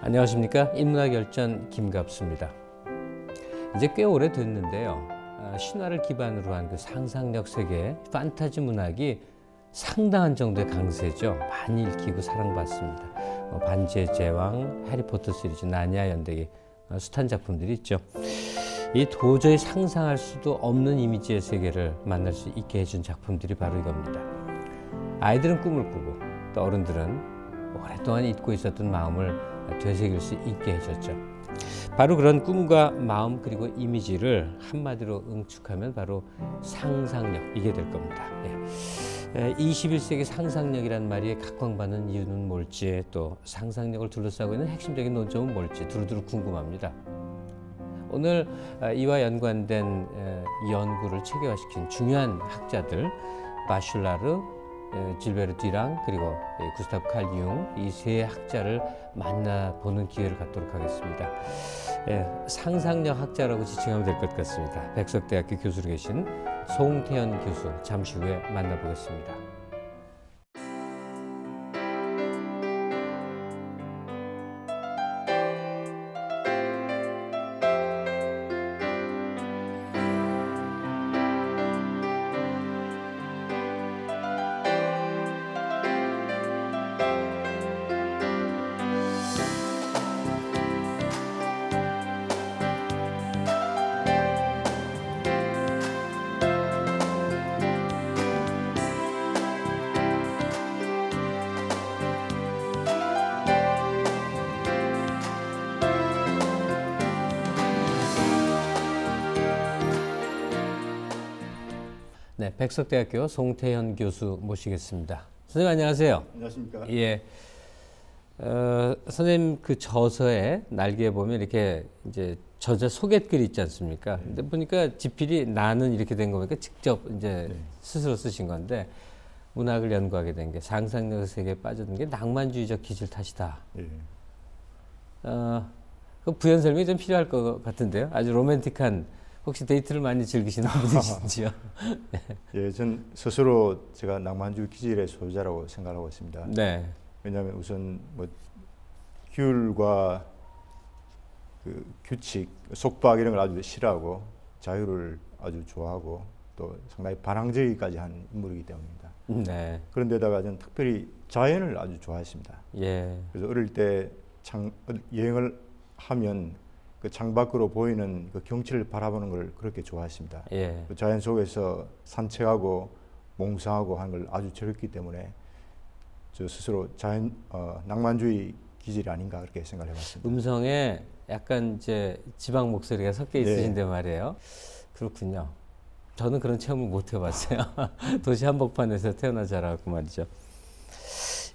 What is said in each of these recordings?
안녕하십니까. 인문학열전 김갑수입니다. 이제 꽤 오래됐는데요. 신화를 기반으로 한 그 상상력 세계 판타지 문학이 상당한 정도의 강세죠. 많이 읽히고 사랑받습니다. 반지의 제왕, 해리포터 시리즈, 나니아 연대기 숱한 작품들이 있죠. 이 도저히 상상할 수도 없는 이미지의 세계를 만날 수 있게 해준 작품들이 바로 이겁니다. 아이들은 꿈을 꾸고 또 어른들은 오랫동안 잊고 있었던 마음을 되새길 수 있게 해줬죠. 바로 그런 꿈과 마음 그리고 이미지를 한마디로 응축하면 바로 상상력, 이게 될 겁니다. 21세기 상상력이란 말이 각광받는 이유는 뭘지, 또 상상력을 둘러싸고 있는 핵심적인 논점은 뭘지 두루두루 궁금합니다. 오늘 이와 연관된 연구를 체계화시킨 중요한 학자들, 바슐라르, 질베르 듀랑 그리고 구스타프 칼 융, 이 세 학자를 만나보는 기회를 갖도록 하겠습니다. 상상력 학자라고 지칭하면 될 것 같습니다. 백석대학교 교수로 계신 송태현 교수, 잠시 후에 만나보겠습니다. 네, 백석대학교 송태현 교수 모시겠습니다. 선생님 안녕하세요. 안녕하십니까? 예. 선생님 그 저서에 날개에 보면 이렇게 이제 저자 소개글 있지 않습니까? 근데 보니까 지필이 나는 이렇게 된 거 보니까 직접 이제 스스로 쓰신 건데, 문학을 연구하게 된 게 상상력 세계에 빠져든 게 낭만주의적 기질 탓이다. 그 부연 설명이 좀 필요할 것 같은데요. 아주 로맨틱한, 혹시 데이트를 많이 즐기시는 분이신지요? 예, 전 스스로 제가 낭만주의 기질의 소유자라고 생각하고 있습니다. 네. 왜냐하면 우선 뭐 규율과 그 규칙, 속박 이런 걸 아주 싫어하고 자유를 아주 좋아하고 또 상당히 반항적이기까지 한 인물이기 때문입니다. 네. 그런데다가 저는 특별히 자연을 아주 좋아했습니다. 예. 그래서 어릴 때 여행을 하면 그 창밖으로 보이는 그 경치를 바라보는 걸 그렇게 좋아했습니다. 예. 그 자연 속에서 산책하고 몽상하고 하는 걸 아주 즐겼기 때문에 저 스스로 낭만주의 기질이 아닌가 그렇게 생각을 해봤습니다. 음성에 약간 이제 지방 목소리가 섞여 있으신데 말이에요. 그렇군요. 저는 그런 체험을 못 해봤어요. 도시 한복판에서 태어나 자라고 말이죠.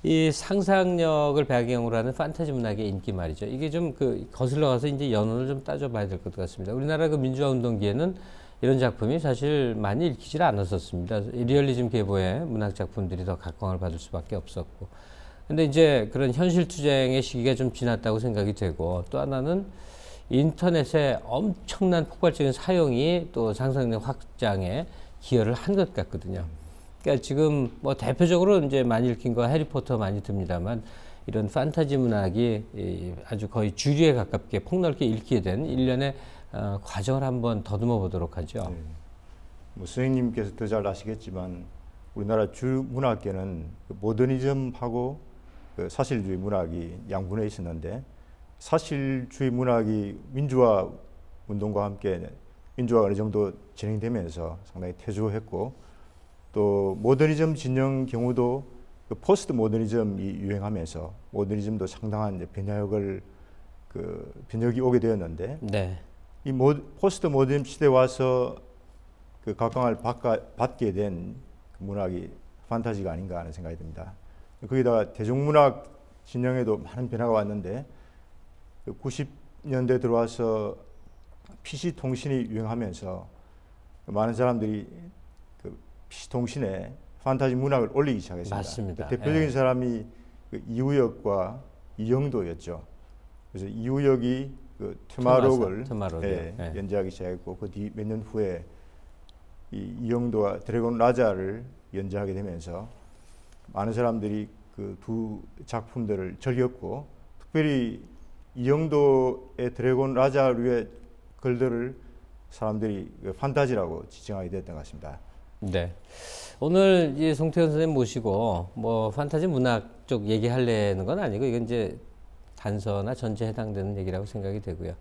이 상상력을 배경으로 하는 판타지 문학의 인기 말이죠. 이게 좀 그 거슬러 가서 이제 연원을 좀 따져봐야 될 것 같습니다. 우리나라 그 민주화 운동기에는 이런 작품이 사실 많이 읽히질 않았었습니다. 리얼리즘 계보의 문학 작품들이 더 각광을 받을 수밖에 없었고. 근데 이제 그런 현실 투쟁의 시기가 좀 지났다고 생각이 되고, 또 하나는 인터넷의 엄청난 폭발적인 사용이 또 상상력 확장에 기여를 한 것 같거든요. 그러니까 지금 뭐 대표적으로 이제 많이 읽힌 거 해리포터 많이 듭니다만, 이런 판타지 문학이 아주 거의 주류에 가깝게 폭넓게 읽히게 된 일련의 과정을 한번 더듬어 보도록 하죠. 네. 뭐 선생님께서 더 잘 아시겠지만 우리나라 주 문학계는 그 모더니즘하고 그 사실주의 문학이 양분해 있었는데, 사실주의 문학이 민주화 운동과 함께 민주화가 어느 정도 진행되면서 상당히 퇴조했고, 또 모더니즘 진영 경우도 그 포스트 모더니즘이 유행하면서 모더니즘도 상당한 이제 변혁이 오게 되었는데, 네. 이 포스트 모더니즘 시대에 와서 그 각광을 받게 된 그 문학이 판타지가 아닌가 하는 생각이 듭니다. 거기다가 대중문학 진영에도 많은 변화가 왔는데, 90년대 들어와서 PC 통신이 유행하면서 많은 사람들이 그 PC 통신에 판타지 문학을 올리기 시작했습니다. 맞습니다. 대표적인 사람이 그 이우역과 이영도였죠. 그래서 이우역이 그 투마로우를 연재하기 시작했고, 그 뒤 몇 년 후에 이영도와 드래곤 라자를 연재하게 되면서 많은 사람들이 그 두 작품들을 즐겼고, 특별히 이영도의 드래곤 라자류의 글들을 사람들이 판타지라고 지칭하게 됐던 것 같습니다. 네. 오늘 이제 송태현 선생님 모시고 뭐 판타지 문학 쪽 얘기하려는 건 아니고 이건 이제 단서나 전제에 해당되는 얘기라고 생각이 되고요.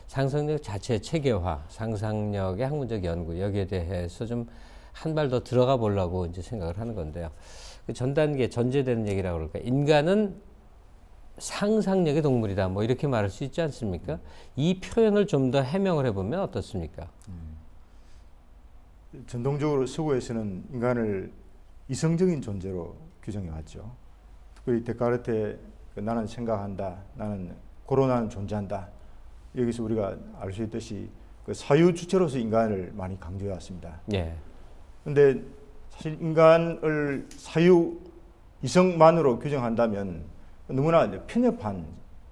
상상력 자체 체계화, 상상력의 학문적 연구 여기에 대해서 좀 한 발 더 들어가 보려고 이제 생각을 하는 건데요. 그 전 단계 전제되는 얘기라고 그럴까? 인간은 상상력의 동물이다. 뭐 이렇게 말할 수 있지 않습니까? 이 표현을 좀 더 해명을 해보면 어떻습니까? 전통적으로 서구에서는 인간을 이성적인 존재로 규정해 왔죠. 특별히 데카르트의 나는 생각한다, 나는 고론하는 존재한다. 여기서 우리가 알 수 있듯이 그 사유 주체로서 인간을 많이 강조해 왔습니다. 예. 그런데 사실 인간을 사유 이성만으로 규정한다면 너무나 편협한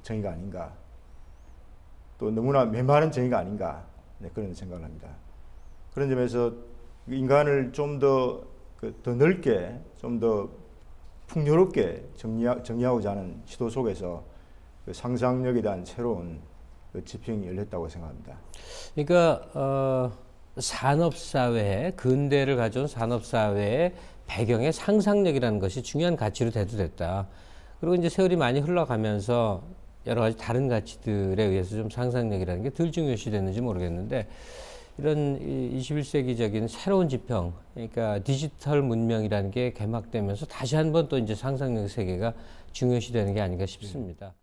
정의가 아닌가, 또 너무나 메마른 정의가 아닌가, 그런 생각을 합니다. 그런 점에서 인간을 좀 더 더 넓게, 좀 더 풍요롭게 정의하고자 하는 시도 속에서 그 상상력에 대한 새로운 그 지평이 열렸다고 생각합니다. 그러니까 산업사회, 근대를 가져온 산업사회의 배경에 상상력이라는 것이 중요한 가치로 대두됐다. 그리고 이제 세월이 많이 흘러가면서 여러 가지 다른 가치들에 의해서 좀 상상력이라는 게 덜 중요시 됐는지 모르겠는데, 이런 21세기적인 새로운 지평, 그러니까 디지털 문명이라는 게 개막되면서 다시 한번 또 이제 상상력 세계가 중요시 되는 게 아닌가 싶습니다.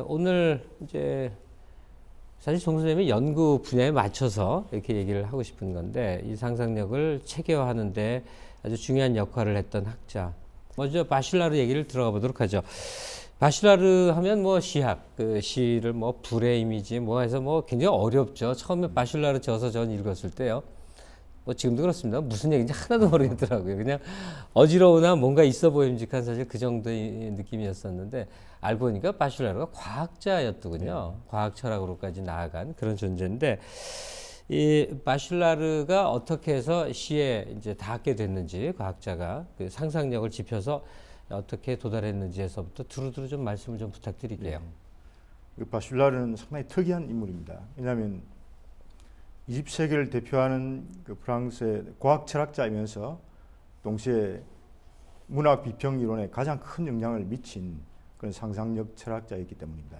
오늘 이제 사실 송 선생님이 연구 분야에 맞춰서 이렇게 얘기를 하고 싶은 건데, 이 상상력을 체계화하는데 아주 중요한 역할을 했던 학자, 먼저 바실라르 얘기를 들어가 보도록 하죠. 바실라르 하면 뭐 시학, 그 시를 뭐 불의 이미지 뭐 해서 뭐 굉장히 어렵죠. 처음에 바실라르 저서 전 읽었을 때요. 뭐 지금도 그렇습니다. 무슨 얘기인지 하나도 모르겠더라고요. 그냥 어지러우나 뭔가 있어 보임직한 사실 그 정도의 느낌이었었는데, 알고 보니까 바실라르가 과학자였더군요. 네. 과학 철학으로까지 나아간 그런 존재인데, 이 바실라르가 어떻게 해서 시에 이제 닿게 됐는지, 과학자가 그 상상력을 짚어서 어떻게 도달했는지에서부터 두루두루 좀 말씀을 좀 부탁드릴게요. 네. 바실라르는 상당히 특이한 인물입니다. 왜냐하면 20세기를 대표하는 그 프랑스의 과학 철학자이면서 동시에 문학 비평 이론에 가장 큰 영향을 미친 그런 상상력 철학자였기 때문입니다.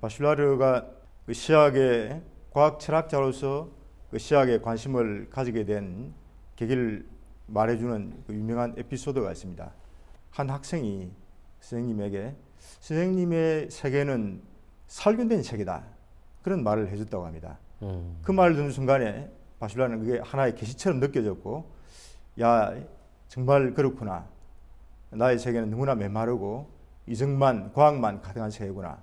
바실라르가 그 시학의 과학 철학자로서 그 시학에 관심을 가지게 된 계기를 말해주는 그 유명한 에피소드가 있습니다. 한 학생이 선생님에게 선생님의 세계는 살균된 세계다, 그런 말을 해줬다고 합니다. 그 말을 듣는 순간에 바실라르는 그게 하나의 계시처럼 느껴졌고, 야, 정말 그렇구나. 나의 세계는 너무나 메마르고 이성만, 과학만 가득한 세계구나.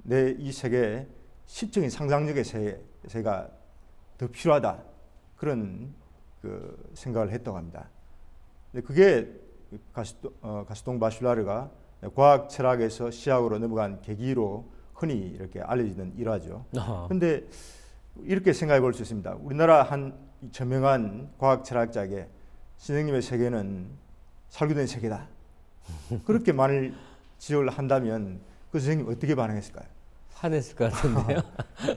내 이 세계에 시적인 상상력의 세계가 더 필요하다. 그런 그 생각을 했다고 합니다. 그게 가스통 바실라르가 과학 철학에서 시학으로 넘어간 계기로 흔히 이렇게 알려지는 일화죠. 그런데 이렇게 생각해 볼 수 있습니다. 우리나라 한 저명한 과학 철학자에게 선생님의 세계는 살균된 세계다, 그렇게 말을 지적을 한다면 그 선생님 어떻게 반응했을까요? 화냈을 것 같은데요.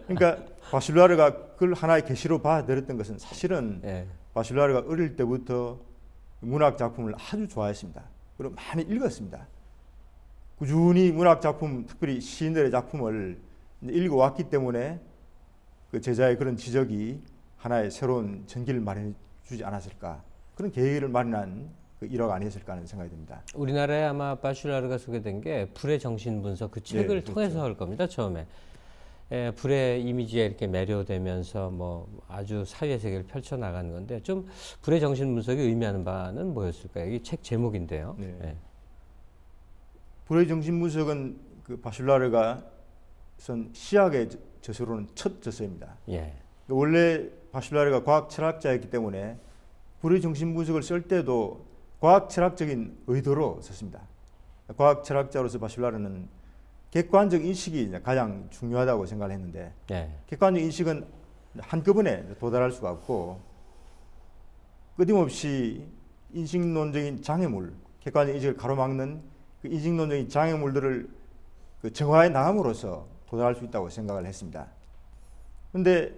그러니까 바실라르가 그걸 하나의 계시로 받아들였던 것은 사실은 네. 바실라르가 어릴 때부터 문학 작품을 아주 좋아했습니다. 그리고 많이 읽었습니다. 꾸준히 문학 작품, 특별히 시인들의 작품을 읽어왔기 때문에 그 제자의 그런 지적이 하나의 새로운 전기를 마련해 주지 않았을까, 그런 계기를 마련한 그 일화가 아니었을까 하는 생각이 듭니다. 우리나라에 아마 바실라르가 소개된 게 불의 정신 분석, 그 책을 네, 통해서 그렇죠. 할 겁니다. 처음에 불의 이미지에 이렇게 매료되면서 뭐 아주 사회 세계를 펼쳐 나가는 건데, 좀 불의 정신 분석이 의미하는 바는 뭐였을까요? 이 책 제목인데요. 네. 네. 불의 정신 분석은 그 바실라르가 쓴 시학의 저서로는 첫 저서입니다. 예. 원래 바실라르가 과학 철학자였기 때문에 불의 정신 분석을 쓸 때도 과학 철학적인 의도로 썼습니다. 과학 철학자로서 바실라르는 객관적 인식이 이제 가장 중요하다고 생각을 했는데 네. 객관적 인식은 한꺼번에 도달할 수가 없고 끊임없이 인식론적인 장애물, 객관적 인식을 가로막는 그 인식론적인 장애물들을 그 정화해 나감으로써 도달할 수 있다고 생각을 했습니다. 그런데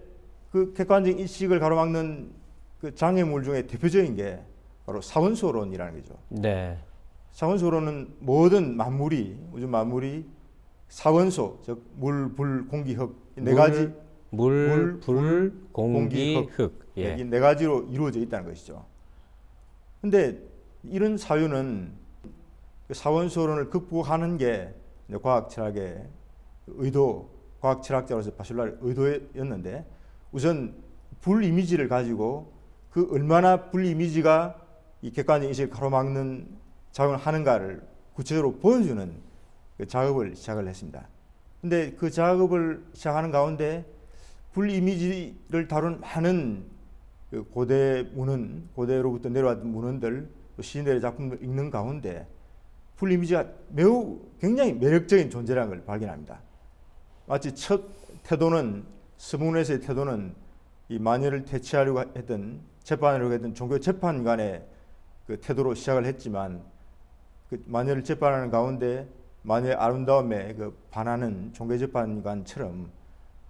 그 객관적 인식을 가로막는 그 장애물 중에 대표적인 게 바로 사원소론이라는 거죠. 네. 사원소론은 모든 만물이, 우주 만물이 사원소, 즉 물, 불, 공기, 흙 네 가지 물, 불, 공기, 흙. 예. 이 네 가지로 이루어져 있다는 것이죠. 근데 이런 사유는 사원소론을 극복하는 게 과학 철학의 의도, 과학 철학자로서 바슐라르의 의도였는데 우선 불 이미지를 가지고 그 얼마나 불 이미지가 이 객관적 인식을 가로막는 작용을 하는가를 구체적으로 보여주는 그 작업을 시작을 했습니다. 근데 그 작업을 시작하는 가운데 불 이미지를 다룬 많은 그 고대 문헌, 고대로부터 내려왔던 문헌들, 시인들의 작품을 읽는 가운데 불 이미지가 매우 굉장히 매력적인 존재라는 걸 발견합니다. 마치 첫 태도는 스문에서의 태도는 이 마녀를 퇴치하려고 했던 재판하려고 했던 종교 재판관의 그 태도로 시작을 했지만 그 마녀를 재판하는 가운데 마녀의 아름다움에 그 반하는 종교 재판관처럼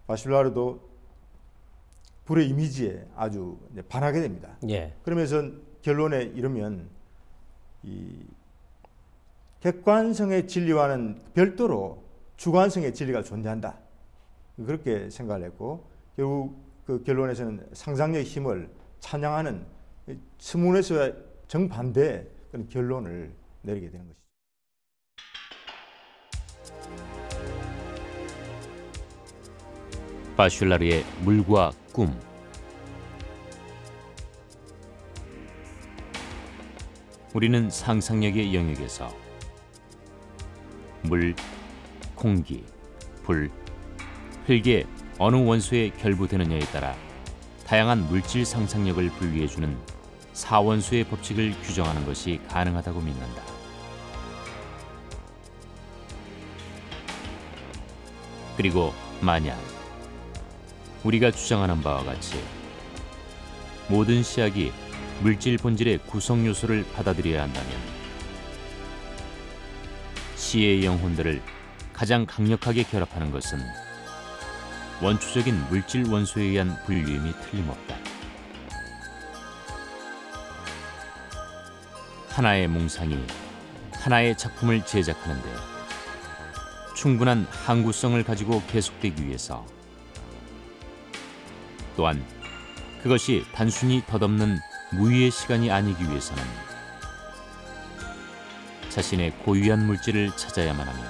바슐라르도 불의 이미지에 아주 반하게 됩니다. 예. 그러면서 결론에 이르면 이 객관성의 진리와는 별도로 주관성의 진리가 존재한다. 그렇게 생각을 했고 결국 그 결론에서는 상상력의 힘을 찬양하는 스문에서의 정반대의 그런 결론을 내리게 되는 것이죠. 바슐라르의 물과 꿈. 우리는 상상력의 영역에서 물, 공기, 불, 흙의 어느 원소에 결부되느냐에 따라 다양한 물질 상상력을 분리해주는 사원소의 법칙을 규정하는 것이 가능하다고 믿는다. 그리고 만약 우리가 주장하는 바와 같이 모든 시약이 물질 본질의 구성 요소를 받아들여야 한다면 시의 영혼들을 가장 강력하게 결합하는 것은 원초적인 물질 원소에 의한 분류임이 틀림없다. 하나의 몽상이 하나의 작품을 제작하는데 충분한 항구성을 가지고 계속되기 위해서 또한 그것이 단순히 덧없는 무의의 시간이 아니기 위해서는 자신의 고유한 물질을 찾아야만 하며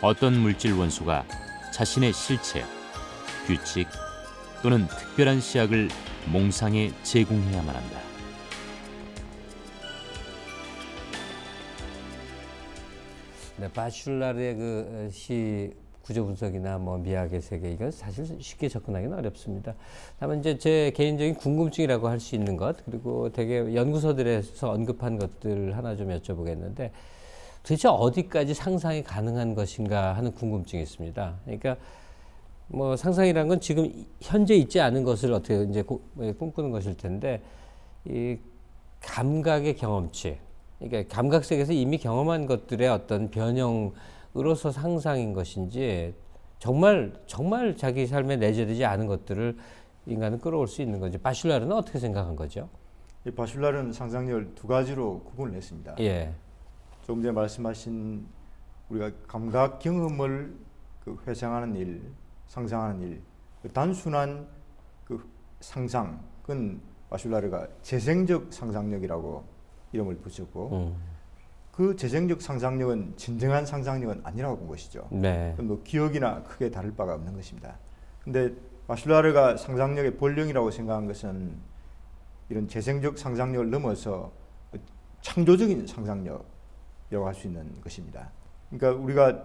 어떤 물질 원소가 자신의 실체, 규칙 또는 특별한 시약을 몽상에 제공해야만 한다. 네, 바슐라르의 그 시 구조 분석이나 뭐 미학의 세계 이건 사실 쉽게 접근하기는 어렵습니다. 다만 이제 제 개인적인 궁금증이라고 할 수 있는 것 그리고 되게 연구서들에서 언급한 것들 하나 좀 여쭤보겠는데 도대체 어디까지 상상이 가능한 것인가 하는 궁금증이 있습니다. 그러니까 뭐 상상이라는 건 지금 현재 있지 않은 것을 어떻게 이제 꿈꾸는 것일 텐데 이 감각의 경험치, 그러니까 감각 세계에서 이미 경험한 것들의 어떤 변형으로서 상상인 것인지 정말 자기 삶에 내재되지 않은 것들을 인간은 끌어올 수 있는 건지 바슐라르는 어떻게 생각한 거죠? 이 바슐라르는 상상력을 두 가지로 구분을 했습니다. 예. 조금 전에 말씀하신 우리가 감각 경험을 그 회상하는 일, 상상하는 일, 그 단순한 그 상상, 그건 바슐라르가 재생적 상상력이라고 이름을 붙였고, 그 재생적 상상력은 진정한 상상력은 아니라고 본 것이죠. 네. 뭐 기억이나 크게 다를 바가 없는 것입니다. 근데 바슐라르가 상상력의 본령이라고 생각한 것은 이런 재생적 상상력을 넘어서 창조적인 상상력 이라고 할 수 있는 것입니다. 그러니까 우리가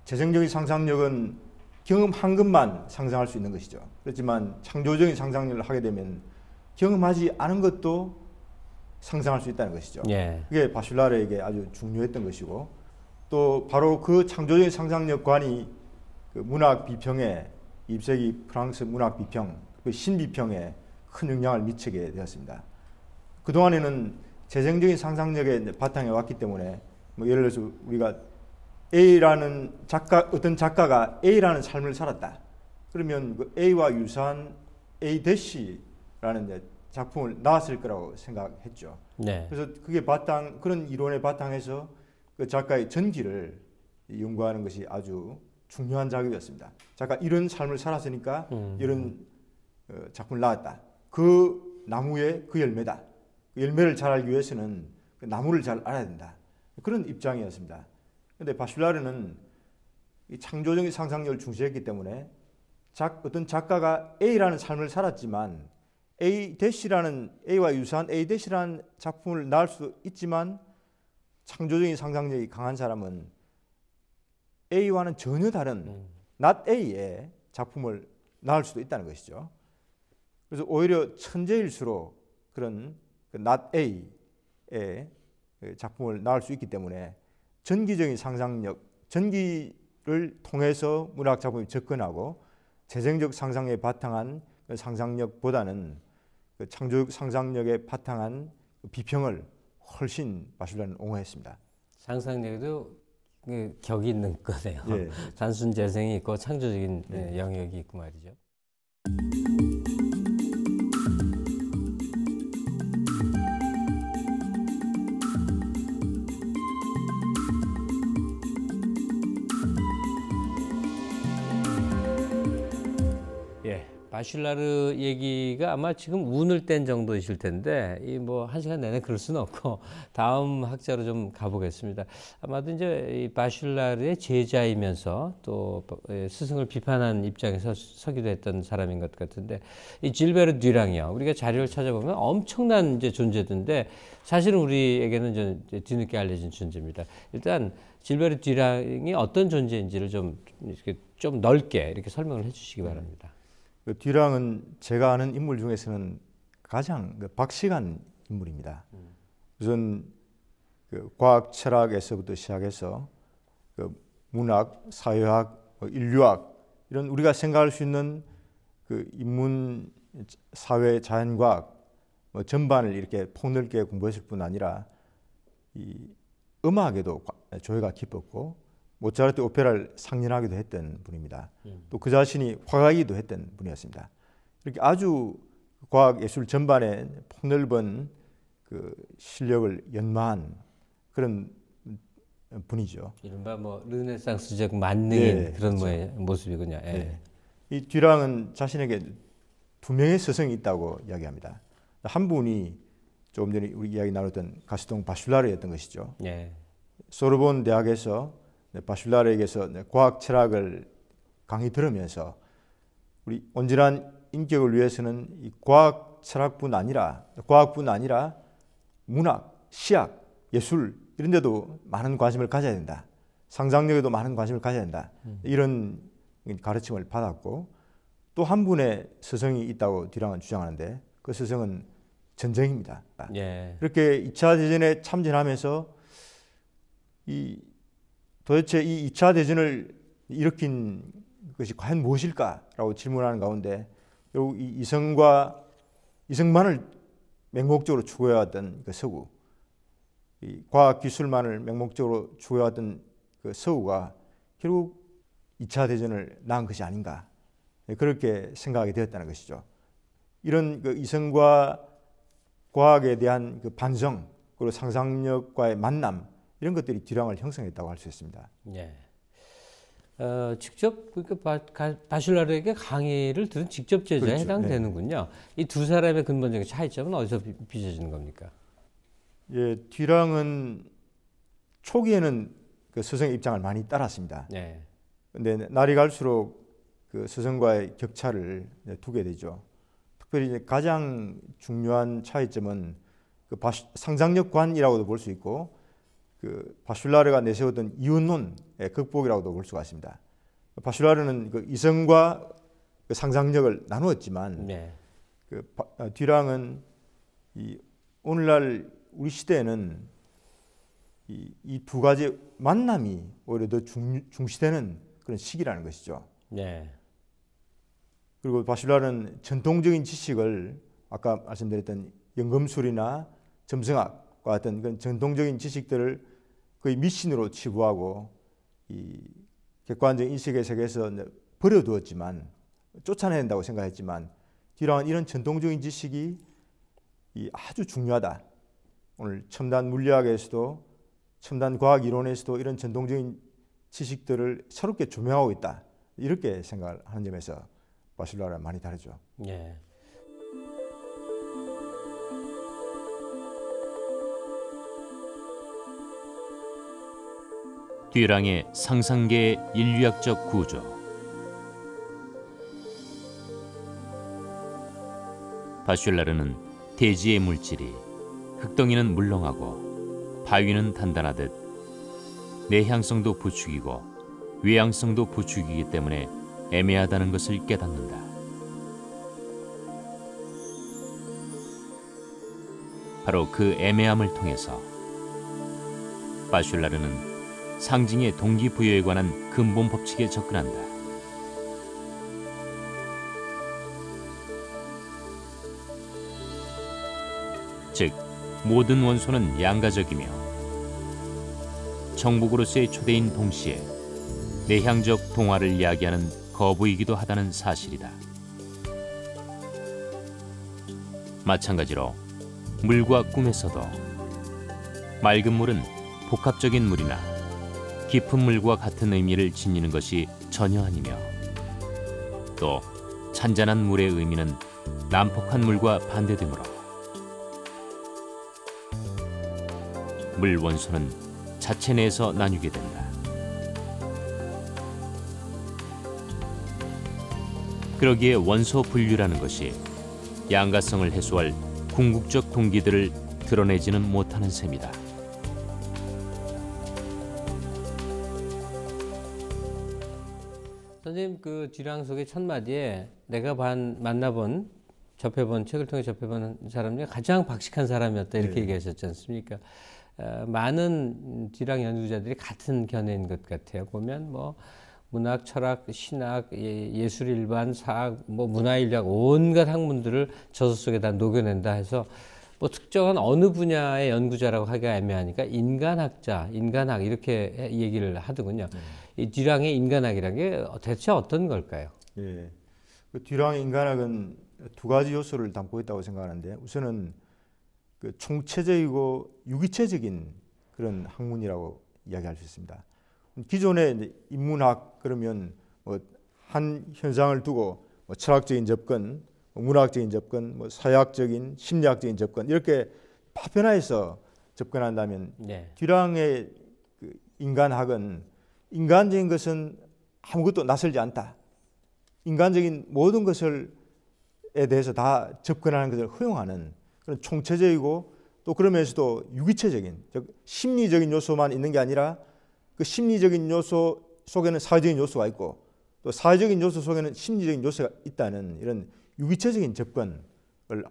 재생적인 상상력은 경험한 것만 상상할 수 있는 것이죠. 그렇지만 창조적인 상상력을 하게 되면 경험하지 않은 것도 상상할 수 있다는 것이죠. 예. 그게 바슐라르에게 아주 중요했던 것이고 또 바로 그 창조적인 상상력관이 그 문학 비평에 20세기 프랑스 문학 비평, 그 신비평에 큰 영향을 미치게 되었습니다. 그 동안에는 재생적인 상상력의 바탕에 왔기 때문에 뭐 예를 들어서 우리가 A라는 어떤 작가가 A라는 삶을 살았다. 그러면 그 A와 유사한 A-라는 작품을 나왔을 거라고 생각했죠. 네. 그래서 그게 그런 이론에 바탕해서 그 작가의 전기를 연구하는 것이 아주 중요한 작업이었습니다. 작가 이런 삶을 살았으니까 이런 작품을 나왔다. 그 나무의 그 열매다. 그 열매를 잘 알기 위해서는 그 나무를 잘 알아야 된다. 그런 입장이었습니다. 그런데 바슐라르는 이 창조적인 상상력을 중시했기 때문에 어떤 작가가 A라는 삶을 살았지만 A와 유사한 A-라는 작품을 낳을 수 있지만 창조적인 상상력이 강한 사람은 A와는 전혀 다른 not A의 작품을 낳을 수도 있다는 것이죠. 그래서 오히려 천재일수록 그런 not A의 작품을 낳을 수 있기 때문에 전기적인 상상력, 전기를 통해서 문학 작품이 접근하고 재생적 상상력에 바탕한 그 상상력보다는 그 창조적 상상력에 바탕한 비평을 훨씬 바슐라르는 옹호했습니다. 상상력도 그 격이 있는 거네요. 예. 단순 재생이 있고 창조적인 영역이 있고 말이죠. 바슐라르 얘기가 아마 지금 운을 뗀 정도이실 텐데 이 뭐 한 시간 내내 그럴 수는 없고 다음 학자로 좀 가보겠습니다. 아마도 이제 이 바슐라르의 제자이면서 또 스승을 비판한 입장에서 서기도 했던 사람인 것 같은데 이 질베르 듀랑이요. 우리가 자료를 찾아보면 엄청난 이제 존재인데 사실은 우리에게는 좀 뒤늦게 알려진 존재입니다. 일단 질베르 듀랑이 어떤 존재인지를 좀 넓게 이렇게 설명을 해주시기 바랍니다. 그 듀랑은 제가 아는 인물 중에서는 가장 박식한 인물입니다. 우선 그 과학 철학에서부터 시작해서 그 문학, 사회학, 인류학 이런 우리가 생각할 수 있는 그 인문, 사회, 자연과학 전반을 이렇게 폭넓게 공부했을 뿐 아니라 이 음악에도 조예가 깊었고 모차르트 오페라를 상연하기도 했던 분입니다. 또 그 자신이 화가이기도 했던 분이었습니다. 이렇게 아주 과학 예술 전반에 폭넓은 그 실력을 연마한 그런 분이죠. 이른바 뭐 르네상스적 만능인 네, 그런 그렇죠. 모습이군요. 예. 네. 이 듀랑은 자신에게 두 명의 스승이 있다고 이야기합니다. 한 분이 조금 전에 우리 이야기 나눴던 가스통 바슐라르였던 것이죠. 예. 소르본 대학에서 바슐라르에게서 과학 철학을 강의 들으면서 우리 온전한 인격을 위해서는 이 과학뿐 아니라 문학, 시학, 예술 이런 데도 많은 관심을 가져야 된다. 상상력에도 많은 관심을 가져야 된다. 이런 가르침을 받았고 또 한 분의 스승이 있다고 듀랑은 주장하는데 그 스승은 전쟁입니다. 예. 그렇게 2차 대전에 참전하면서 도대체 이 2차 대전을 일으킨 것이 과연 무엇일까라고 질문하는 가운데 결국 이 이성만을 맹목적으로 추구해왔던 그 서구, 이 과학 기술만을 맹목적으로 추구해왔던 그 서구가 결국 2차 대전을 낳은 것이 아닌가 그렇게 생각하게 되었다는 것이죠. 이런 그 이성과 과학에 대한 그 반성 그리고 상상력과의 만남 이런 것들이 듀랑을 형성했다고 할 수 있습니다. 예. 직접 바슐라르에게 강의를 들은 직접 제자에 그렇죠. 해당되는군요. 이 두 사람의 근본적인 차이점은 어디서 빚어지는 겁니까? 예, 듀랑은 초기에는 그 스승의 입장을 많이 따랐습니다. 네. 근데 날이 갈수록 그 스승과의 격차를 두게 되죠. 특별히 이제 가장 중요한 차이점은 그 상상력관이라고도 볼 수 있고 그 바슐라르가 내세웠던 이원론의 극복이라고도 볼 수가 있습니다. 바슐라르는 그 이성과 그 상상력을 나누었지만 네. 그 듀랑은 이 오늘날 우리 시대에는 이 두 가지 만남이 오히려 더 중시되는 그런 시기라는 것이죠. 네. 그리고 바슐라는 전통적인 지식을 아까 말씀드렸던 연금술이나 점성학과 같은 그런 전통적인 지식들을 거의 미신으로 치부하고 이 객관적인 인식의 세계에서 버려두었지만 쫓아내야 된다고 생각했지만 듀랑은 이런 전통적인 지식이 아주 중요하다. 오늘 첨단 물리학에서도 첨단 과학 이론에서도 이런 전통적인 지식들을 새롭게 조명하고 있다. 이렇게 생각을 하는 점에서 바슐라랑 많이 다르죠. 예. 듀랑의 상상계의 인류학적 구조. 바슐라르는 대지의 물질이 흙덩이는 물렁하고 바위는 단단하듯 내향성도 부축이고 외향성도 부축이기 때문에 애매하다는 것을 깨닫는다. 바로 그 애매함을 통해서 바슐라르는 상징의 동기부여에 관한 근본 법칙에 접근한다. 즉, 모든 원소는 양가적이며 정복으로서의 초대인 동시에 내향적 동화를 이야기하는 거부이기도 하다는 사실이다. 마찬가지로 물과 꿈에서도 맑은 물은 복합적인 물이나 깊은 물과 같은 의미를 지니는 것이 전혀 아니며 또 잔잔한 물의 의미는 난폭한 물과 반대되므로 물 원소는 자체 내에서 나뉘게 된다. 그러기에 원소 분류라는 것이 양가성을 해소할 궁극적 동기들을 드러내지는 못하는 셈이다. 선생님 그 듀랑 속의 첫 마디에 내가 만나본 접해본 책을 통해 접해본 사람 중에 가장 박식한 사람이었다 이렇게 네. 얘기하셨지 않습니까? 많은 듀랑 연구자들이 같은 견해인 것 같아요. 보면 뭐 문학, 철학, 신학, 예술 일반, 사학, 뭐 문화인류학 온갖 학문들을 저서 속에 다 녹여낸다 해서 뭐 특정한 어느 분야의 연구자라고 하기가 애매하니까 인간학자, 인간학 이렇게 얘기를 하더군요. 이 듀랑의 인간학이라는 게 대체 어떤 걸까요? 예, 그 듀랑의 인간학은 두 가지 요소를 담고 있다고 생각하는데 우선은 그 총체적이고 유기체적인 그런 학문이라고 이야기할 수 있습니다. 기존의 이제 인문학 그러면 뭐 한 현상을 두고 뭐 철학적인 접근, 문학적인 접근, 뭐 사회학적인, 심리학적인 접근 이렇게 파편화해서 접근한다면 네. 듀랑의 그 인간학은 인간적인 것은 아무것도 낯설지 않다. 인간적인 모든 것을 에 대해서 다 접근하는 것을 허용하는 그런 총체적이고 또 그러면서도 유기체적인 즉 심리적인 요소만 있는 게 아니라 그 심리적인 요소 속에는 사회적인 요소가 있고 또 사회적인 요소 속에는 심리적인 요소가 있다는 이런 유기체적인 접근을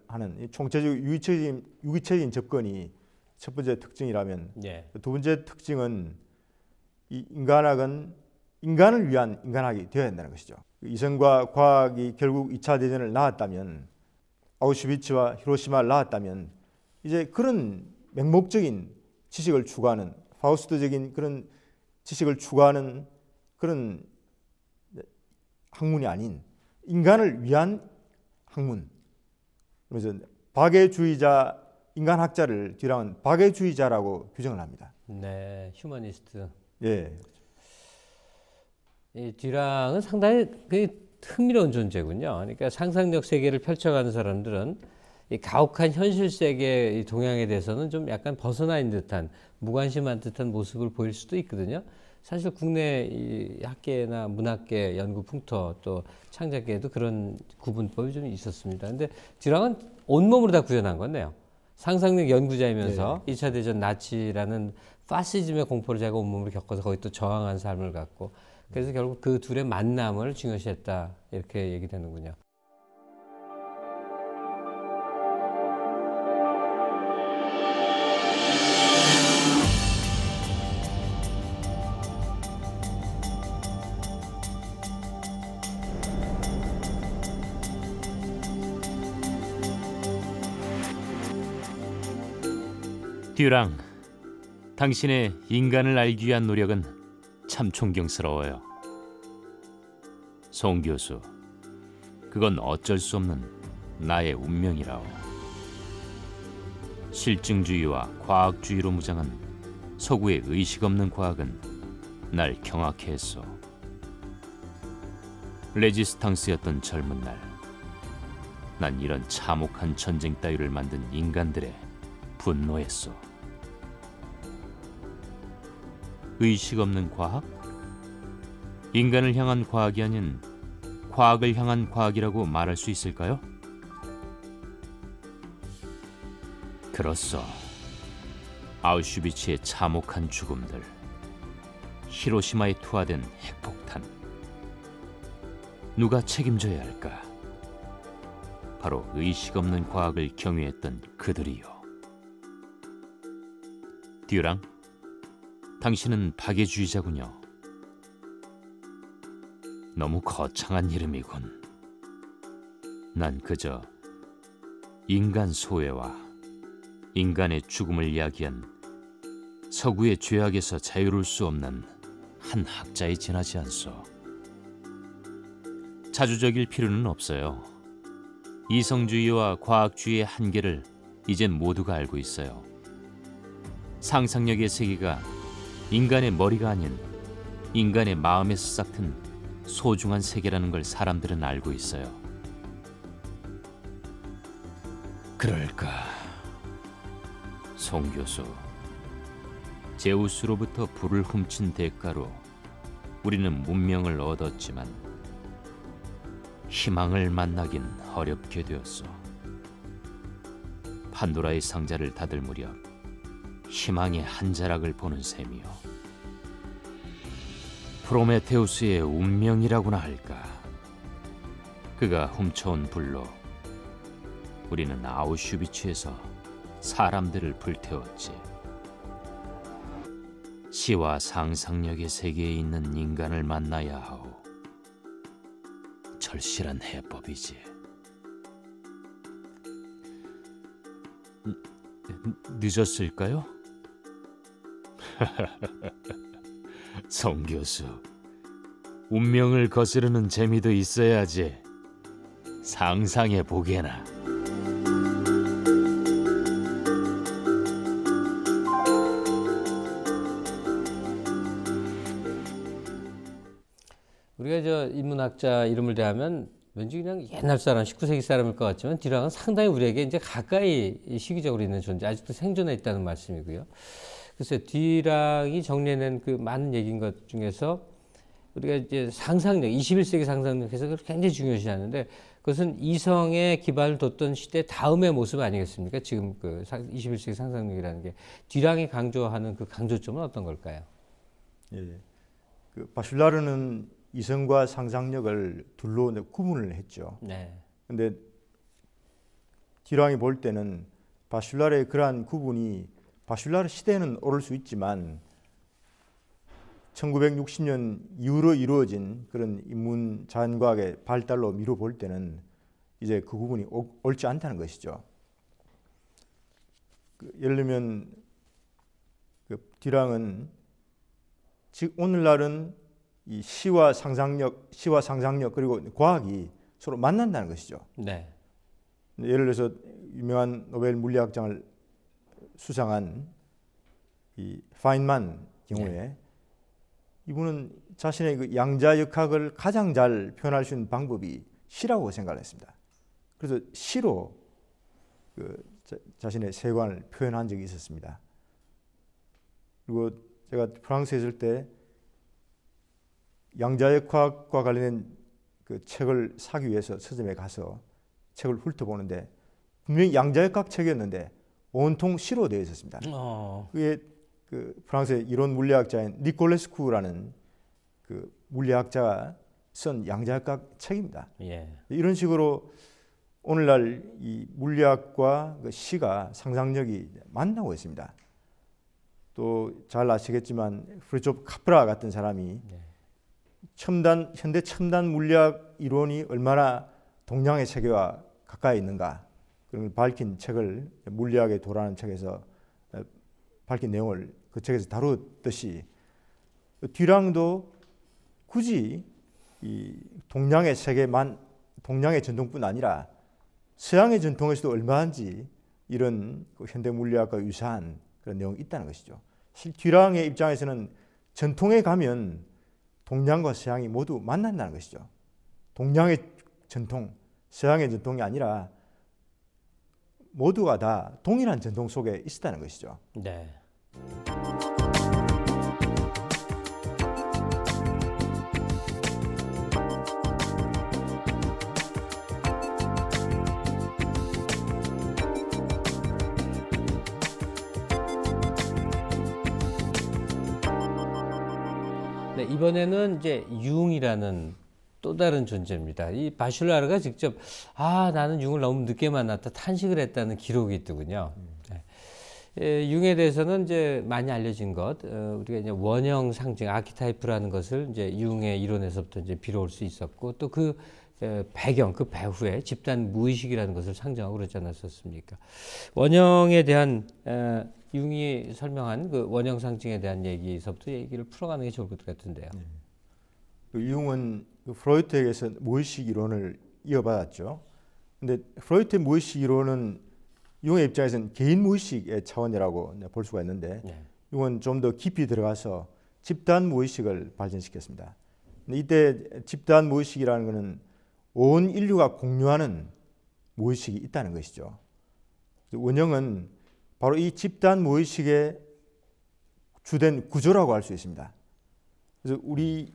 하는 총체적 유기체적인 접근이 첫 번째 특징이라면 네. 두 번째 특징은 이 인간학은 인간을 위한 인간학이 되어야 한다는 것이죠. 이성과 과학이 결국 2차 대전을 낳았다면 아우슈비츠와 히로시마를 낳았다면 이제 그런 맹목적인 지식을 추구하는 파우스트적인 그런 지식을 추구하는 그런 학문이 아닌 인간을 위한 학문. 그래서 박애주의자 인간학자를 듀랑은 박애주의자라고 규정을 합니다. 네, 휴머니스트. 예. 이 듀랑은 상당히 흥미로운 존재군요. 그러니까 상상력 세계를 펼쳐가는 사람들은 이 가혹한 현실 세계의 동향에 대해서는 좀 약간 벗어나 있는 듯한 무관심한 듯한 모습을 보일 수도 있거든요. 사실 국내 이 학계나 문학계 연구 풍토 또 창작계에도 그런 구분법이 좀 있었습니다. 근데 듀랑은 온몸으로 다 구현한 건데요. 상상력 연구자이면서 네. 2차 대전 나치라는 파시즘의 공포를 제가 온몸으로 겪어서 거기 또 저항한 삶을 갖고 그래서 결국 그 둘의 만남을 중요시했다 이렇게 얘기되는군요. 듀랑, 당신의 인간을 알기 위한 노력은 참 존경스러워요. 송 교수, 그건 어쩔 수 없는 나의 운명이라오. 실증주의와 과학주의로 무장한 서구의 의식 없는 과학은 날 경악해 했소. 레지스탕스였던 젊은 날, 난 이런 참혹한 전쟁 따위를 만든 인간들에 분노했소. 의식 없는 과학? 인간을 향한 과학이 아닌 과학을 향한 과학이라고 말할 수 있을까요? 그렇소. 아우슈비츠의 참혹한 죽음들, 히로시마에 투하된 핵폭탄, 누가 책임져야 할까? 바로 의식 없는 과학을 경유했던 그들이요. 듀랑, 당신은 박애주의자군요. 너무 거창한 이름이군. 난 그저 인간 소외와 인간의 죽음을 이야기한 서구의 죄악에서 자유로울 수 없는 한 학자에 지나지 않소. 자주적일 필요는 없어요. 이성주의와 과학주의의 한계를 이젠 모두가 알고 있어요. 상상력의 세계가 인간의 머리가 아닌 인간의 마음에서 싹튼 소중한 세계라는 걸 사람들은 알고 있어요. 그럴까? 송 교수, 제우스로부터 불을 훔친 대가로 우리는 문명을 얻었지만 희망을 만나긴 어렵게 되었소. 판도라의 상자를 닫을 무렵 희망의 한 자락을 보는 셈이요. 프로메테우스의 운명이라고나 할까. 그가 훔쳐온 불로 우리는 아우슈비츠에서 사람들을 불태웠지. 시와 상상력의 세계에 있는 인간을 만나야 하오. 절실한 해법이지. 늦었을까요? 송 교수, 운명을 거스르는 재미도 있어야지. 상상해 보게나. 우리가 저 인문학자 이름을 대하면 왠지 그냥 옛날 사람, 19세기 사람일 것 같지만 듀랑은 상당히 우리에게 이제 가까이 시기적으로 있는 존재, 아직도 생존해 있다는 말씀이고요. 글쎄, 듀랑이 정리해낸 그 많은 얘기인 것 중에서 우리가 이제 상상력, 21세기 상상력에서 그걸 굉장히 중요시하는데 그것은 이성에 기반을 뒀던 시대 다음의 모습 아니겠습니까? 지금 그 21세기 상상력이라는 게 듀랑이 강조하는 그 강조점은 어떤 걸까요? 예, 그 바슐라르는 이성과 상상력을 둘로 구분을 했죠. 네. 근데 듀랑이 볼 때는 바슐라르의 그러한 구분이 바슐라르 시대에는 오를 수 있지만 1960년 이후로 이루어진 그런 인문 자연과학의 발달로 미뤄 볼 때는 이제 그 구분이 옳지 않다는 것이죠. 예를 들면 듀랑은 즉 오늘날은 이 시와 상상력 그리고 과학이 서로 만난다는 것이죠. 네. 예를 들어서 유명한 노벨 물리학상을 수상한 이 파인만 경우에 네. 이분은 자신의 그 양자역학을 가장 잘 표현할 수 있는 방법이 시라고 생각을 했습니다. 그래서 시로 자신의 세관을 표현한 적이 있었습니다. 그리고 제가 프랑스에 있을 때 양자역학과 관련된 그 책을 사기 위해서 서점에 가서 책을 훑어보는데 분명히 양자역학 책이었는데 온통 시로 되어 있었습니다. 그게 그 프랑스의 이론 물리학자인 니콜레스쿠라는 그 물리학자가 쓴 양자역학 책입니다. 예. 이런 식으로 오늘날 이 물리학과 그 시가 상상력이 만나고 있습니다. 또 잘 아시겠지만 프리조프 카프라 같은 사람이 현대 첨단 물리학 이론이 얼마나 동양의 세계와 가까이 있는가 그런 걸 밝힌 책을 물리학의 도라는 책에서 밝힌 내용을 그 책에서 다루었듯이 듀랑도 굳이 이 동양의 세계만 동양의 전통뿐 아니라 서양의 전통에서도 얼마든지 이런 그 현대 물리학과 유사한 그런 내용이 있다는 것이죠. 사실 듀랑의 입장에서는 전통에 가면 동양과 서양이 모두 만난다는 것이죠. 동양의 전통, 서양의 전통이 아니라 모두가 다 동일한 전통 속에 있었다는 것이죠. 네. 네, 이번에는 이제 융이라는 또 다른 존재입니다. 이 바슐라르가 직접 나는 융을 너무 늦게 만났다 탄식을 했다는 기록이 있더군요. 네. 융에 대해서는 이제 많이 알려진 것, 우리가 이제 원형 상징 아키타이프라는 것을 이제 융의 이론에서부터 이제 빌어올 수 있었고 또 그 배경, 그 배후에 집단 무의식이라는 것을 상징하고 그러지 않았었습니까? 원형에 대한 융이 설명한 그 원형 상징에 대한 얘기에서부터 얘기를 풀어가는 게 좋을 것 같은데요. 네. 그 융은 그 프로이트에게서 무의식 이론을 이어받았죠. 근데 프로이트의 무의식 이론은 융의 입장에서는 개인 무의식의 차원이라고 볼 수가 있는데 네. 융은 좀 더 깊이 들어가서 집단 무의식을 발전시켰습니다. 근데 이때 집단 무의식이라는 것은 온 인류가 공유하는 무의식이 있다는 것이죠. 원형은 바로 이 집단 무의식의 주된 구조라고 할 수 있습니다. 그래서 우리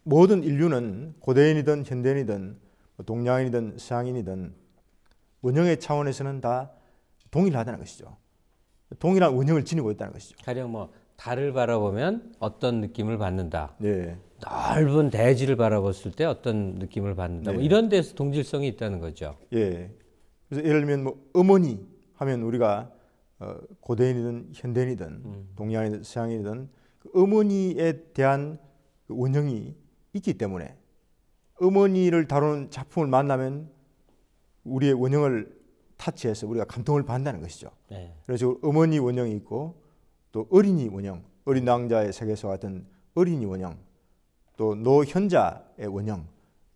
모든 인류는 고대인이든 현대인이든 동양인이든 서양인이든 원형의 차원에서는 다 동일하다는 것이죠. 동일한 원형을 지니고 있다는 것이죠. 가령 뭐 달을 바라보면 어떤 느낌을 받는다. 네. 넓은 대지를 바라봤을 때 어떤 느낌을 받는다. 네. 뭐 이런 데서 동질성이 있다는 거죠. 예. 그래서 예를 들면 뭐 어머니 하면 우리가 고대인이든 현대인이든 동양인이든 서양인이든 그 어머니에 대한 그 원형이 있기 때문에 어머니를 다루는 작품을 만나면 우리의 원형을 타치해서 우리가 감동을 받는다는 것이죠. 네. 그래서 어머니 원형이 있고 또 어린이 원형, 어린 왕자의 세계에서 같은 어린이 원형, 또 노현자의 원형,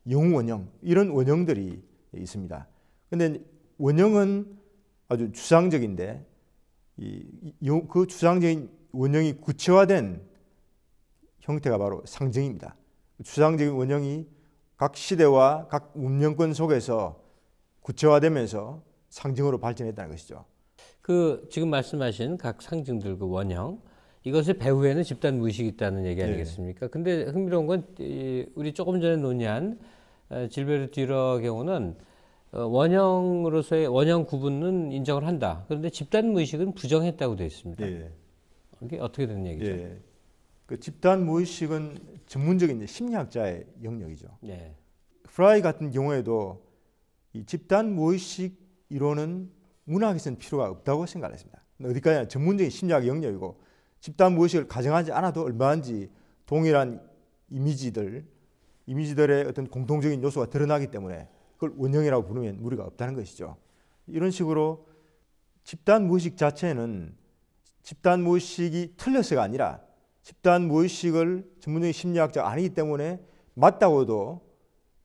영웅 원형 이런 원형들이 있습니다. 그런데 원형은 아주 추상적인데 그 추상적인 원형이 구체화된 형태가 바로 상징입니다. 추상적인 원형이 각 시대와 각 문명권 속에서 구체화되면서 상징으로 발전했다는 것이죠. 그 지금 말씀하신 각 상징들 그 원형 이것의 배후에는 집단 무의식이 있다는 얘기 아니겠습니까? 근데 흥미로운 건 우리 조금 전에 논의한 질베르 듀러의 경우는 원형으로서의 원형 구분은 인정을 한다. 그런데 집단 무의식은 부정했다고 되어 있습니다. 예. 이게 어떻게 되는 얘기죠? 예. 그 집단 무의식은 전문적인 심리학자의 영역이죠. 네. 프라이 같은 경우에도 이 집단 무의식 이론은 문학에서는 필요가 없다고 생각했습니다. 어디까지나 전문적인 심리학 영역이고 집단 무의식을 가정하지 않아도 얼마든지 동일한 이미지들의 어떤 공통적인 요소가 드러나기 때문에 그걸 원형이라고 부르면 무리가 없다는 것이죠. 이런 식으로 집단 무의식 자체는 집단 무의식이 틀려서가 아니라 집단 무의식을 전문적인 심리학자가 아니기 때문에 맞다고도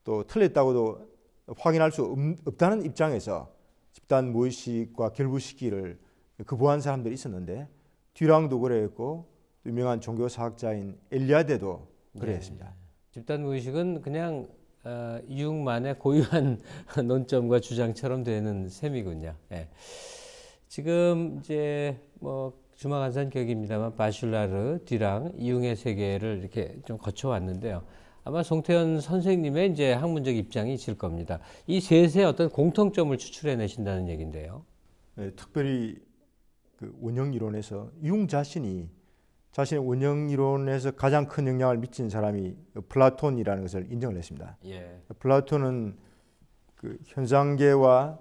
또 틀렸다고도 확인할 수 없다는 입장에서 집단 무의식과 결부시키기를 거부한 사람들이 있었는데 듀랑도 그랬고 유명한 종교사학자인 엘리아데도 그랬습니다. 집단 무의식은 그냥 융만의 고유한 논점과 주장처럼 되는 셈이군요. 예. 지금 이제 뭐 주마간산 격입니다만 바슐라르, 듀랑, 융의 세계를 이렇게 좀 거쳐왔는데요. 아마 송태현 선생님의 이제 학문적 입장이 있을 겁니다. 이 셋의 어떤 공통점을 추출해 내신다는 얘기인데요. 네, 특별히 그 원형 이론에서 융 자신의 원형 이론에서 가장 큰 영향을 미친 사람이 플라톤이라는 것을 인정을 했습니다. 예. 플라톤은 그 현상계와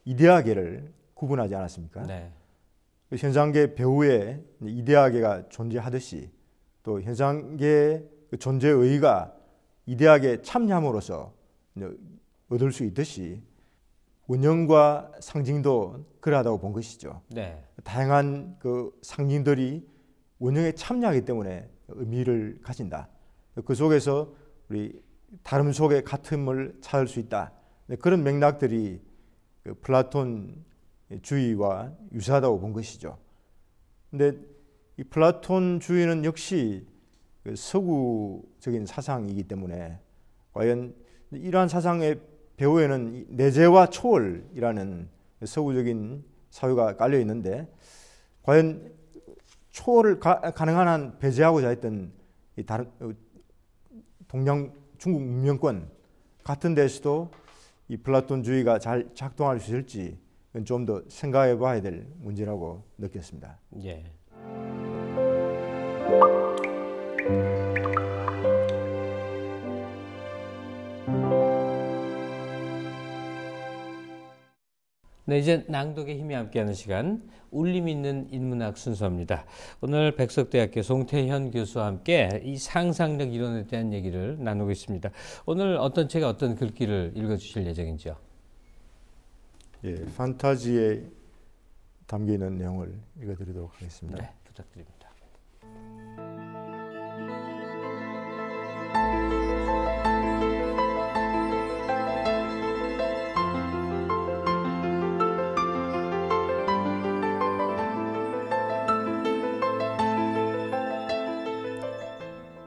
이데아계를 구분하지 않았습니까? 네. 그 현상계 배후에 이데아계가 존재하듯이 또 현상계의 그 존재의 의의가 이데아계에 참여함으로써 얻을 수 있듯이 원형과 상징도 그러하다고 본 것이죠. 네. 다양한 그 상징들이 원형에 참여하기 때문에 의미를 가진다. 그 속에서 우리 다름 속에 같음을 찾을 수 있다. 그런 맥락들이 그 플라톤주의와 유사하다고 본 것이죠. 근데 이 플라톤주의는 역시 그 서구적인 사상이기 때문에 과연 이러한 사상의 배후에는 내재와 초월이라는 서구적인 사유가 깔려 있는데 과연 초월을 가능한 한 배제하고자 했던 이 다른 동양 중국 문명권 같은 데서도 이 플라톤주의가 잘 작동할 수 있을지 좀 더 생각해 봐야 될 문제라고 느꼈습니다. 예. 네, 이제 낭독의 힘이 함께하는 시간, 울림 있는 인문학 순서입니다. 오늘 백석대학교 송태현 교수와 함께 이 상상력 이론에 대한 얘기를 나누고 있습니다. 오늘 어떤 책의 어떤 글귀를 읽어주실 예정인지요? 예, 판타지에 담겨 있는 내용을 읽어드리도록 하겠습니다. 네, 부탁드립니다.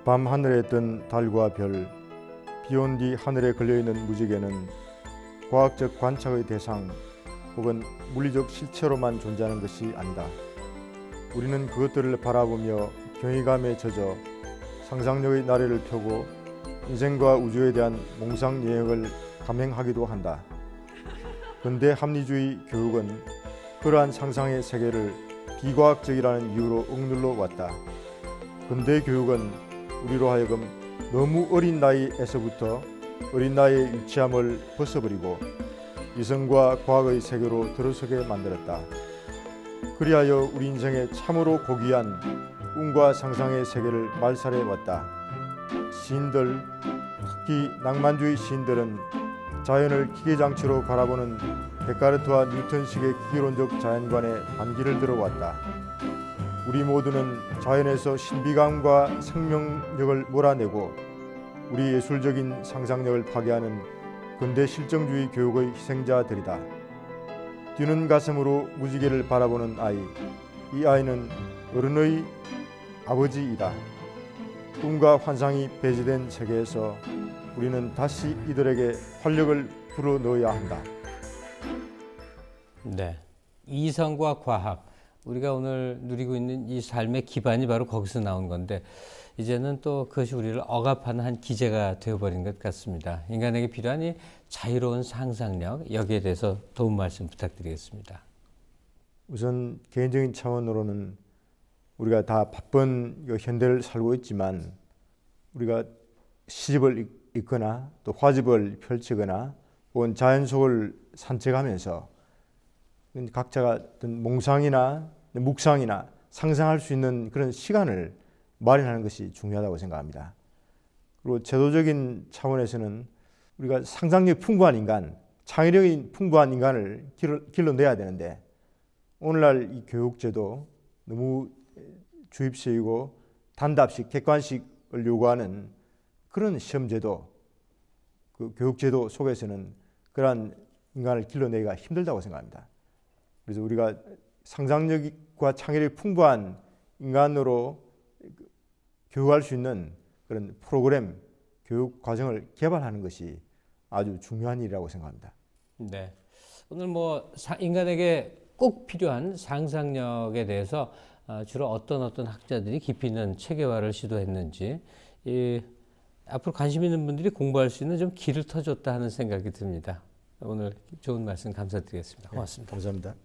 밤 하늘에 뜬 달과 별, 비온 뒤 하늘에 걸려있는 무지개는 과학적 관찰의 대상 혹은 물리적 실체로만 존재하는 것이 아니다. 우리는 그것들을 바라보며 경이감에 젖어 상상력의 나래를 펴고 인생과 우주에 대한 몽상 여행을 감행하기도 한다. 근대 합리주의 교육은 그러한 상상의 세계를 비과학적이라는 이유로 억눌러 왔다. 근대 교육은 우리로 하여금 너무 어린 나이에서부터 어린 나이의 유치함을 벗어버리고 이성과 과학의 세계로 들어서게 만들었다. 그리하여 우리 인생에 참으로 고귀한 꿈과 상상의 세계를 말살해 왔다. 시인들, 특히 낭만주의 시인들은 자연을 기계장치로 바라보는 데카르트와 뉴턴식의 기계론적 자연관에 반기를 들어왔다. 우리 모두는 자연에서 신비감과 생명력을 몰아내고 우리 예술적인 상상력을 파괴하는 근대 실정주의 교육의 희생자들이다. 뛰는 가슴으로 무지개를 바라보는 아이, 이 아이는 어른의 아버지이다. 꿈과 환상이 배제된 세계에서 우리는 다시 이들에게 활력을 불어넣어야 한다. 네, 이성과 과학, 우리가 오늘 누리고 있는 이 삶의 기반이 바로 거기서 나온 건데 이제는 또 그것이 우리를 억압하는 한 기제가 되어버린 것 같습니다. 인간에게 필요한 이 자유로운 상상력, 여기에 대해서 도움 말씀 부탁드리겠습니다. 우선 개인적인 차원으로는 우리가 다 바쁜 현대를 살고 있지만 우리가 시집을 읽거나 또 화집을 펼치거나 혹은 자연 속을 산책하면서 각자가 어떤 몽상이나 묵상이나 상상할 수 있는 그런 시간을 마련하는 것이 중요하다고 생각합니다. 그리고 제도적인 차원에서는 우리가 상상력이 풍부한 인간, 창의력이 풍부한 인간을 길러내야 되는데 오늘날 이 교육제도 너무 주입식이고 단답식, 객관식을 요구하는 그런 시험제도, 그 교육제도 속에서는 그러한 인간을 길러내기가 힘들다고 생각합니다. 그래서 우리가 상상력과 창의력이 풍부한 인간으로 교육할 수 있는 그런 프로그램, 교육 과정을 개발하는 것이 아주 중요한 일이라고 생각합니다. 네, 오늘 인간에게 꼭 필요한 상상력에 대해서 주로 어떤 학자들이 깊이 있는 체계화를 시도했는지 앞으로 관심 있는 분들이 공부할 수 있는 좀 길을 터줬다 하는 생각이 듭니다. 오늘 좋은 말씀 감사드리겠습니다. 고맙습니다. 감사합니다.